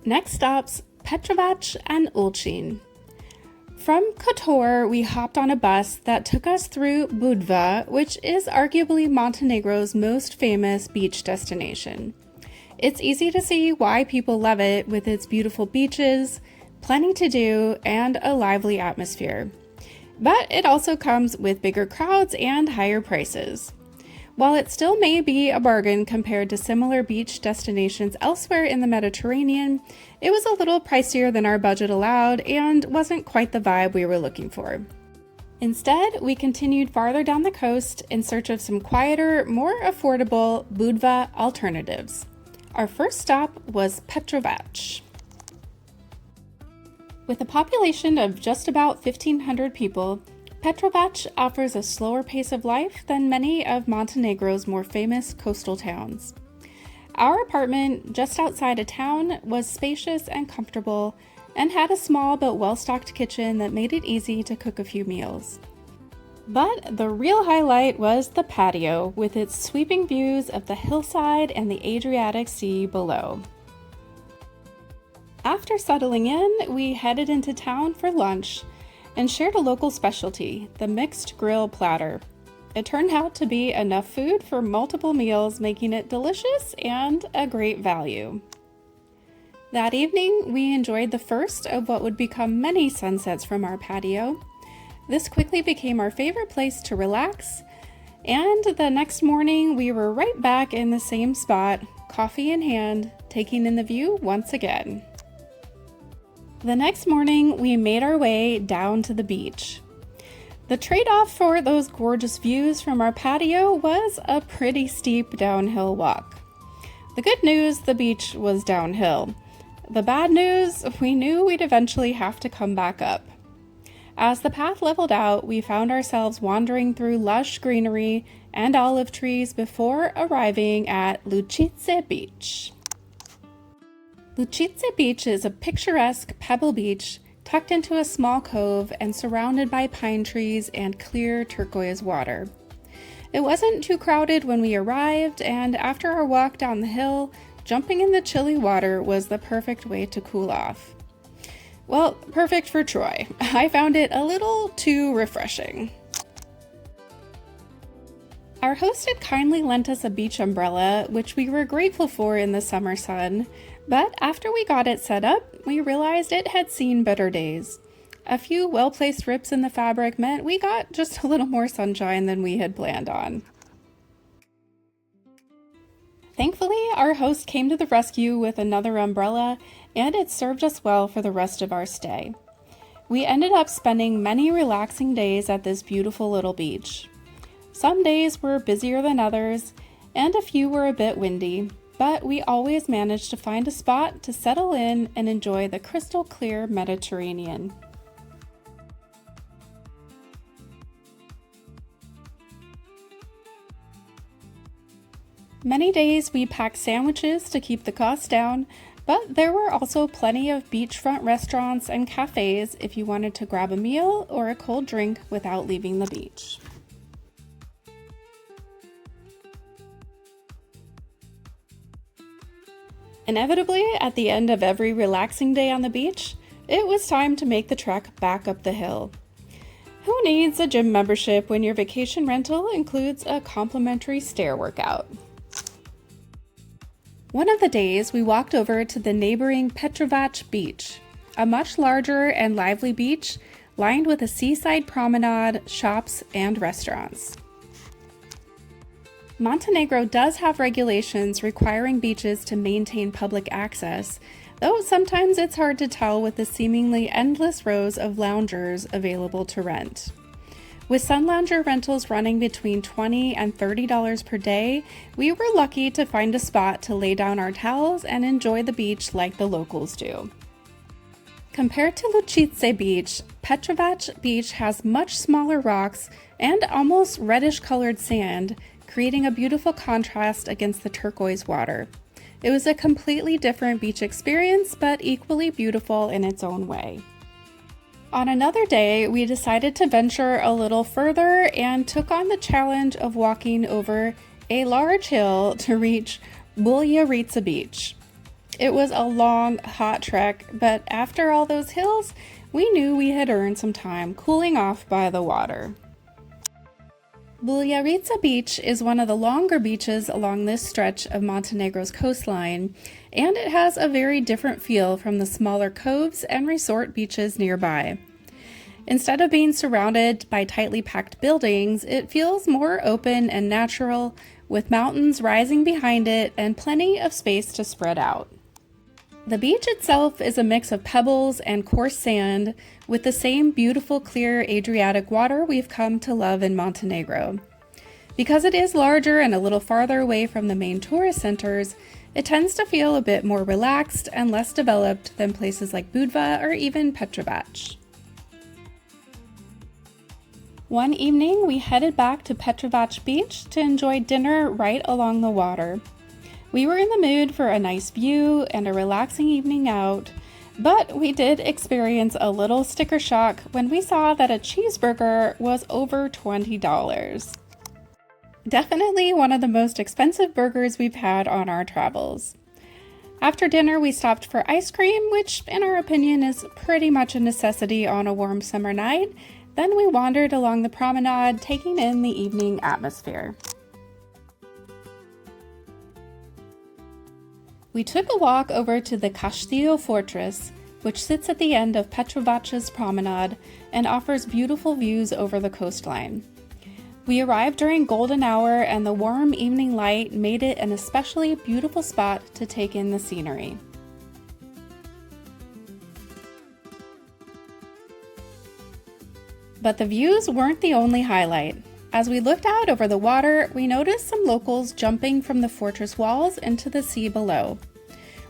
Next stop's Petrovac and Ulcinj. From Kotor, we hopped on a bus that took us through Budva, which is arguably Montenegro's most famous beach destination. It's easy to see why people love it with its beautiful beaches, plenty to do, and a lively atmosphere. But it also comes with bigger crowds and higher prices. While it still may be a bargain compared to similar beach destinations elsewhere in the Mediterranean, it was a little pricier than our budget allowed and wasn't quite the vibe we were looking for. Instead, we continued farther down the coast in search of some quieter, more affordable Budva alternatives. Our first stop was Petrovac. With a population of just about 1,500 people, Petrovac offers a slower pace of life than many of Montenegro's more famous coastal towns. Our apartment just outside of town was spacious and comfortable and had a small but well-stocked kitchen that made it easy to cook a few meals. But the real highlight was the patio with its sweeping views of the hillside and the Adriatic Sea below. After settling in, we headed into town for lunch and shared a local specialty, the mixed grill platter. It turned out to be enough food for multiple meals, making it delicious and a great value. That evening, we enjoyed the first of what would become many sunsets from our patio. This quickly became our favorite place to relax, and the next morning we were right back in the same spot, coffee in hand, taking in the view once again. The next morning, we made our way down to the beach. The trade-off for those gorgeous views from our patio was a pretty steep downhill walk. The good news, the beach was downhill. The bad news, we knew we'd eventually have to come back up. As the path leveled out, we found ourselves wandering through lush greenery and olive trees before arriving at Lučice Beach. Lučice Beach is a picturesque pebble beach tucked into a small cove and surrounded by pine trees and clear turquoise water. It wasn't too crowded when we arrived, and after our walk down the hill, jumping in the chilly water was the perfect way to cool off. Well, perfect for Troy. I found it a little too refreshing. Our host had kindly lent us a beach umbrella, which we were grateful for in the summer sun, but after we got it set up, we realized it had seen better days. A few well-placed rips in the fabric meant we got just a little more sunshine than we had planned on. Thankfully, our host came to the rescue with another umbrella, and it served us well for the rest of our stay. We ended up spending many relaxing days at this beautiful little beach. Some days were busier than others, and a few were a bit windy, but we always managed to find a spot to settle in and enjoy the crystal clear Mediterranean. Many days we packed sandwiches to keep the cost down, but there were also plenty of beachfront restaurants and cafes if you wanted to grab a meal or a cold drink without leaving the beach. Inevitably, at the end of every relaxing day on the beach, it was time to make the trek back up the hill. Who needs a gym membership when your vacation rental includes a complimentary stair workout? One of the days, we walked over to the neighboring Petrovac Beach, a much larger and lively beach lined with a seaside promenade, shops, and restaurants. Montenegro does have regulations requiring beaches to maintain public access, though sometimes it's hard to tell with the seemingly endless rows of loungers available to rent. With sun lounger rentals running between $20 and $30 per day, we were lucky to find a spot to lay down our towels and enjoy the beach like the locals do. Compared to Lučice Beach, Petrovac Beach has much smaller rocks and almost reddish-colored sand, creating a beautiful contrast against the turquoise water. It was a completely different beach experience, but equally beautiful in its own way. On another day, we decided to venture a little further and took on the challenge of walking over a large hill to reach Buljarica Beach. It was a long, hot trek, but after all those hills, we knew we had earned some time cooling off by the water. Buljarica Beach is one of the longer beaches along this stretch of Montenegro's coastline, and it has a very different feel from the smaller coves and resort beaches nearby. Instead of being surrounded by tightly packed buildings, it feels more open and natural, with mountains rising behind it and plenty of space to spread out. The beach itself is a mix of pebbles and coarse sand, with the same beautiful clear Adriatic water we've come to love in Montenegro. Because it is larger and a little farther away from the main tourist centers, it tends to feel a bit more relaxed and less developed than places like Budva or even Petrovac. One evening, we headed back to Petrovac Beach to enjoy dinner right along the water. We were in the mood for a nice view and a relaxing evening out, but we did experience a little sticker shock when we saw that a cheeseburger was over $20. Definitely one of the most expensive burgers we've had on our travels. After dinner, we stopped for ice cream, which in our opinion is pretty much a necessity on a warm summer night. Then we wandered along the promenade, taking in the evening atmosphere. We took a walk over to the Castillo Fortress, which sits at the end of Petrovac's promenade and offers beautiful views over the coastline. We arrived during golden hour, and the warm evening light made it an especially beautiful spot to take in the scenery. But the views weren't the only highlight. As we looked out over the water, we noticed some locals jumping from the fortress walls into the sea below.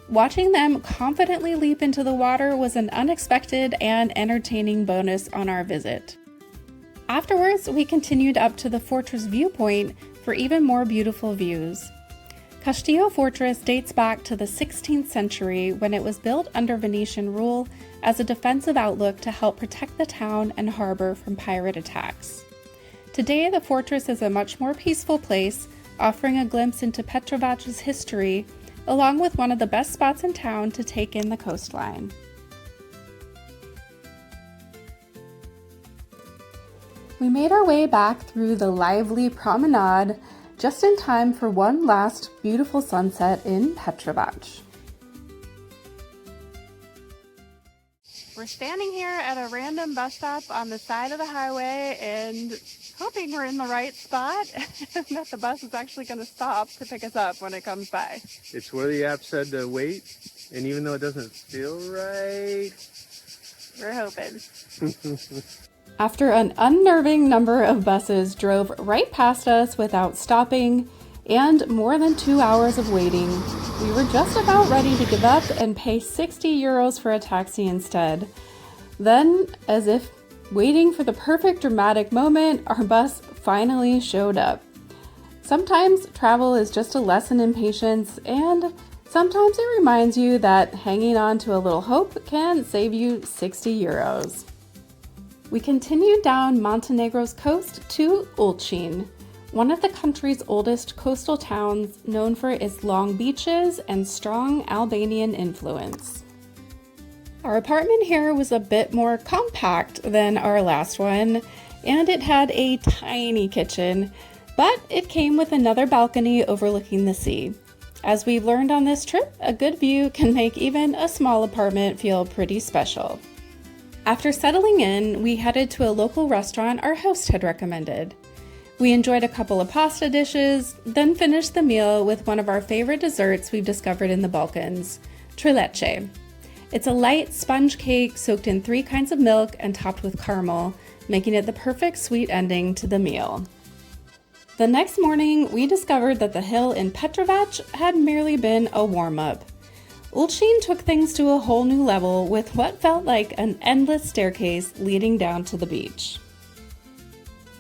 Watching them confidently leap into the water was an unexpected and entertaining bonus on our visit. Afterwards, we continued up to the fortress viewpoint for even more beautiful views. Castillo Fortress dates back to the 16th century when it was built under Venetian rule as a defensive outlook to help protect the town and harbor from pirate attacks. Today, the fortress is a much more peaceful place, offering a glimpse into Petrovac's history, along with one of the best spots in town to take in the coastline. We made our way back through the lively promenade just in time for one last beautiful sunset in Petrovac. We're standing here at a random bus stop on the side of the highway and hoping we're in the right spot and that the bus is actually going to stop to pick us up when it comes by. It's where the app said to wait, and even though it doesn't feel right, we're hoping. After an unnerving number of buses drove right past us without stopping, and more than 2 hours of waiting, we were just about ready to give up and pay 60 euros for a taxi instead. Then, as if waiting for the perfect dramatic moment, our bus finally showed up. Sometimes travel is just a lesson in patience, and sometimes it reminds you that hanging on to a little hope can save you 60 euros. We continued down Montenegro's coast to Ulcinj, one of the country's oldest coastal towns, known for its long beaches and strong Albanian influence. Our apartment here was a bit more compact than our last one, and it had a tiny kitchen, but it came with another balcony overlooking the sea. As we've learned on this trip, a good view can make even a small apartment feel pretty special. After settling in, we headed to a local restaurant our host had recommended. We enjoyed a couple of pasta dishes, then finished the meal with one of our favorite desserts we've discovered in the Balkans, trileche. It's a light sponge cake soaked in 3 kinds of milk and topped with caramel, making it the perfect sweet ending to the meal. The next morning, we discovered that the hill in Petrovac had merely been a warm-up. Ulcinj took things to a whole new level with what felt like an endless staircase leading down to the beach.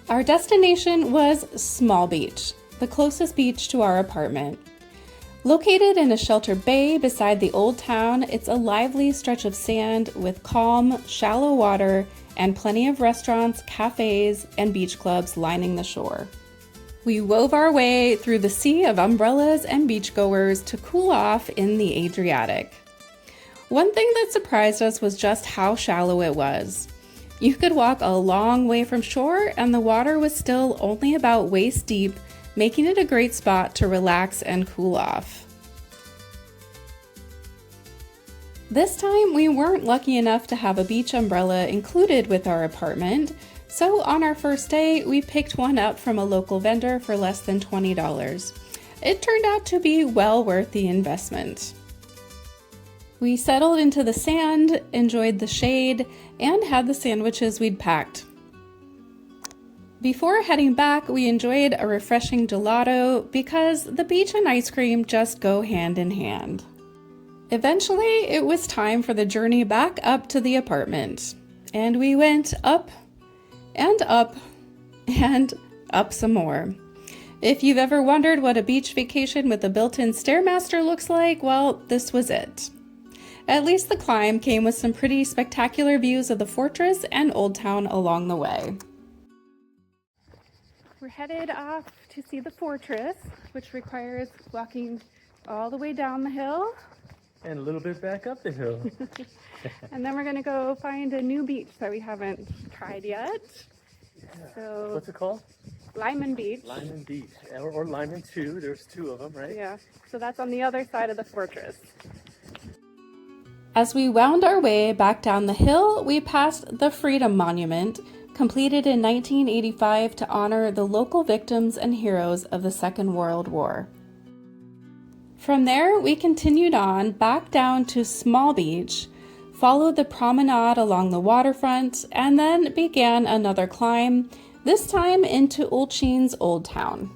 Our destination was Small Beach, the closest beach to our apartment. Located in a sheltered bay beside the old town, it's a lively stretch of sand with calm, shallow water and plenty of restaurants, cafes, and beach clubs lining the shore. We wove our way through the sea of umbrellas and beachgoers to cool off in the Adriatic. One thing that surprised us was just how shallow it was. You could walk a long way from shore and the water was still only about waist deep, making it a great spot to relax and cool off. This time, we weren't lucky enough to have a beach umbrella included with our apartment, so on our first day, we picked one up from a local vendor for less than $20. It turned out to be well worth the investment. We settled into the sand, enjoyed the shade, and had the sandwiches we'd packed. Before heading back, we enjoyed a refreshing gelato because the beach and ice cream just go hand in hand. Eventually, it was time for the journey back up to the apartment, and we went up and up and up some more. If you've ever wondered what a beach vacation with a built-in Stairmaster looks like, well, this was it. At least the climb came with some pretty spectacular views of the fortress and Old Town along the way. We're headed off to see the fortress, which requires walking all the way down the hill. And a little bit back up the hill. And then we're going to go find a new beach that we haven't tried yet. Yeah. So, what's it called? Lyman Beach. Lyman Beach. Or Lyman 2. There's two of them, right? Yeah. So that's on the other side of the fortress. As we wound our way back down the hill, we passed the Freedom Monument, completed in 1985 to honor the local victims and heroes of the Second World War. From there, we continued on back down to Small Beach, followed the promenade along the waterfront, and then began another climb, this time into Ulcinj's Old Town.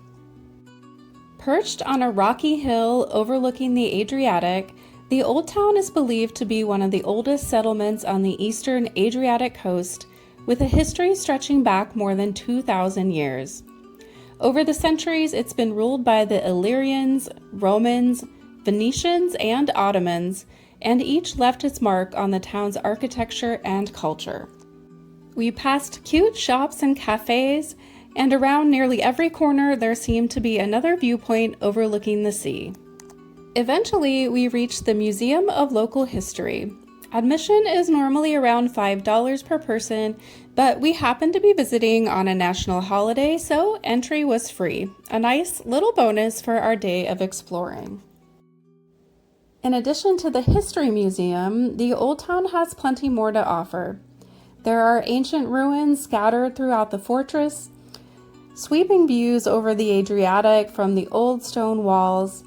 Perched on a rocky hill overlooking the Adriatic, the Old Town is believed to be one of the oldest settlements on the eastern Adriatic coast, with a history stretching back more than 2,000 years. Over the centuries, it's been ruled by the Illyrians, Romans, Venetians, and Ottomans, and each left its mark on the town's architecture and culture. We passed cute shops and cafes, and around nearly every corner there seemed to be another viewpoint overlooking the sea. Eventually, we reached the Museum of Local History. Admission is normally around $5 per person, but we happened to be visiting on a national holiday, so entry was free, a nice little bonus for our day of exploring. In addition to the History Museum, the Old Town has plenty more to offer. There are ancient ruins scattered throughout the fortress, sweeping views over the Adriatic from the old stone walls,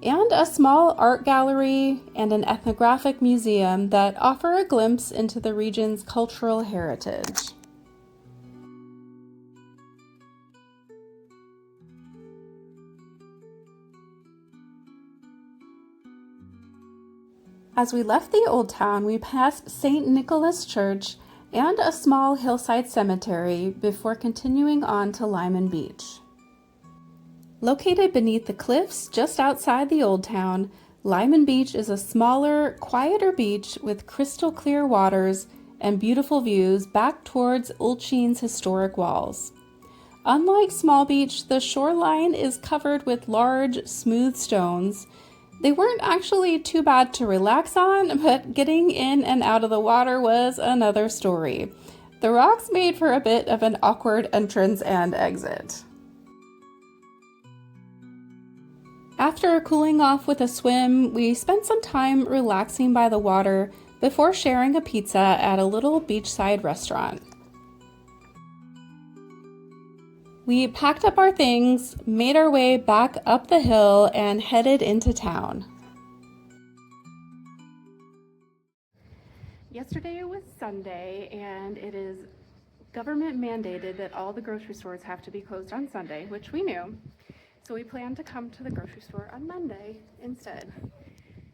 and a small art gallery and an ethnographic museum that offer a glimpse into the region's cultural heritage. As we left the Old Town, we passed St. Nicholas Church and a small hillside cemetery before continuing on to Lyman Beach. Located beneath the cliffs just outside the Old Town, Lyman Beach is a smaller, quieter beach with crystal clear waters and beautiful views back towards Ulcinj's historic walls. Unlike Small Beach, the shoreline is covered with large, smooth stones. They weren't actually too bad to relax on, but getting in and out of the water was another story. The rocks made for a bit of an awkward entrance and exit. After cooling off with a swim, we spent some time relaxing by the water before sharing a pizza at a little beachside restaurant. We packed up our things, made our way back up the hill, and headed into town. Yesterday was Sunday, and it is government mandated that all the grocery stores have to be closed on Sunday, which we knew. So we planned to come to the grocery store on Monday instead.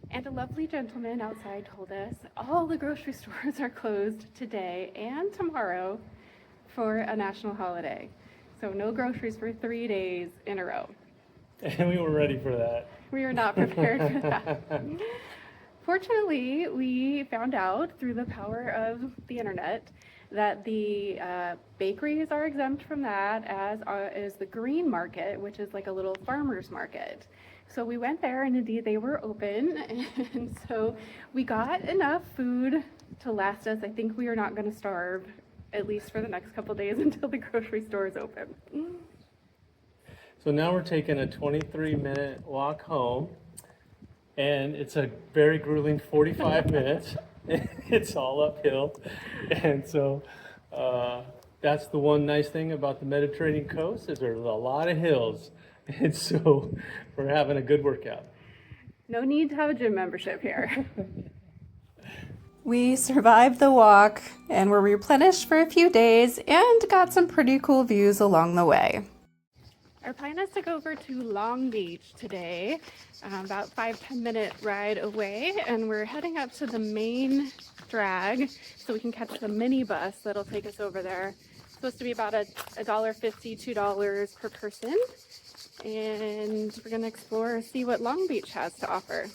And a lovely gentleman outside told us all the grocery stores are closed today and tomorrow for a national holiday. So no groceries for 3 days in a row. And we were ready for that. We were not prepared for that. Fortunately, we found out through the power of the internet that the bakeries are exempt from that, as is the green market, which is like a little farmer's market. So we went there, and indeed they were open, and so we got enough food to last us. I think we are not going to starve, at least for the next couple days until the grocery store is open. So now we're taking a 23-minute walk home, and it's a very grueling 45 minutes. It's all uphill, and so that's the one nice thing about the Mediterranean coast is there's a lot of hills, and so we're having a good workout. No need to have a gym membership here. We survived the walk and were replenished for a few days and got some pretty cool views along the way. Our plan is to go over to Long Beach today, about 5-10 minute ride away, and we're heading up to the main drag so we can catch the mini bus that'll take us over there. It's supposed to be about $1.50, $2 per person, and we're going to explore, see what Long Beach has to offer.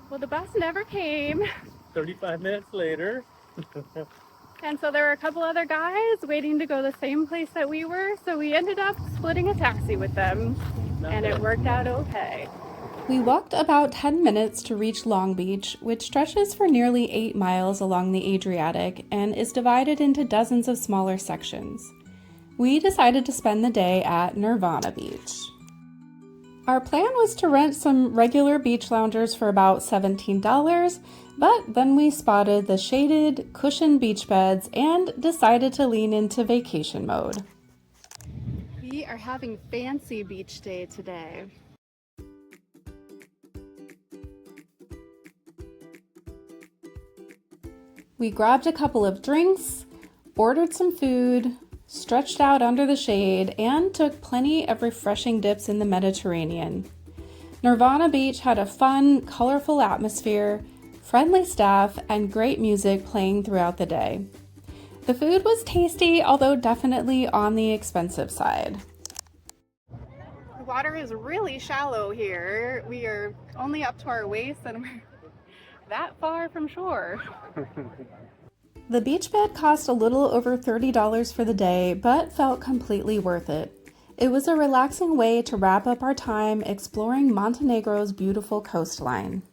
Well, the bus never came. 35 minutes later. And so there were a couple other guys waiting to go the same place that we were, so we ended up splitting a taxi with them, and it worked out okay. We walked about 10 minutes to reach Long Beach, which stretches for nearly 8 miles along the Adriatic and is divided into dozens of smaller sections. We decided to spend the day at Nirvana Beach. Our plan was to rent some regular beach loungers for about $17, but then we spotted the shaded, cushioned beach beds and decided to lean into vacation mode. We are having fancy beach day today. We grabbed a couple of drinks, ordered some food, stretched out under the shade, and took plenty of refreshing dips in the Mediterranean. Nirvana Beach had a fun, colorful atmosphere, friendly staff, and great music playing throughout the day. The food was tasty, although definitely on the expensive side. The water is really shallow here. We are only up to our waist and we're that far from shore. The beach bed cost a little over $30 for the day, but felt completely worth it. It was a relaxing way to wrap up our time exploring Montenegro's beautiful coastline.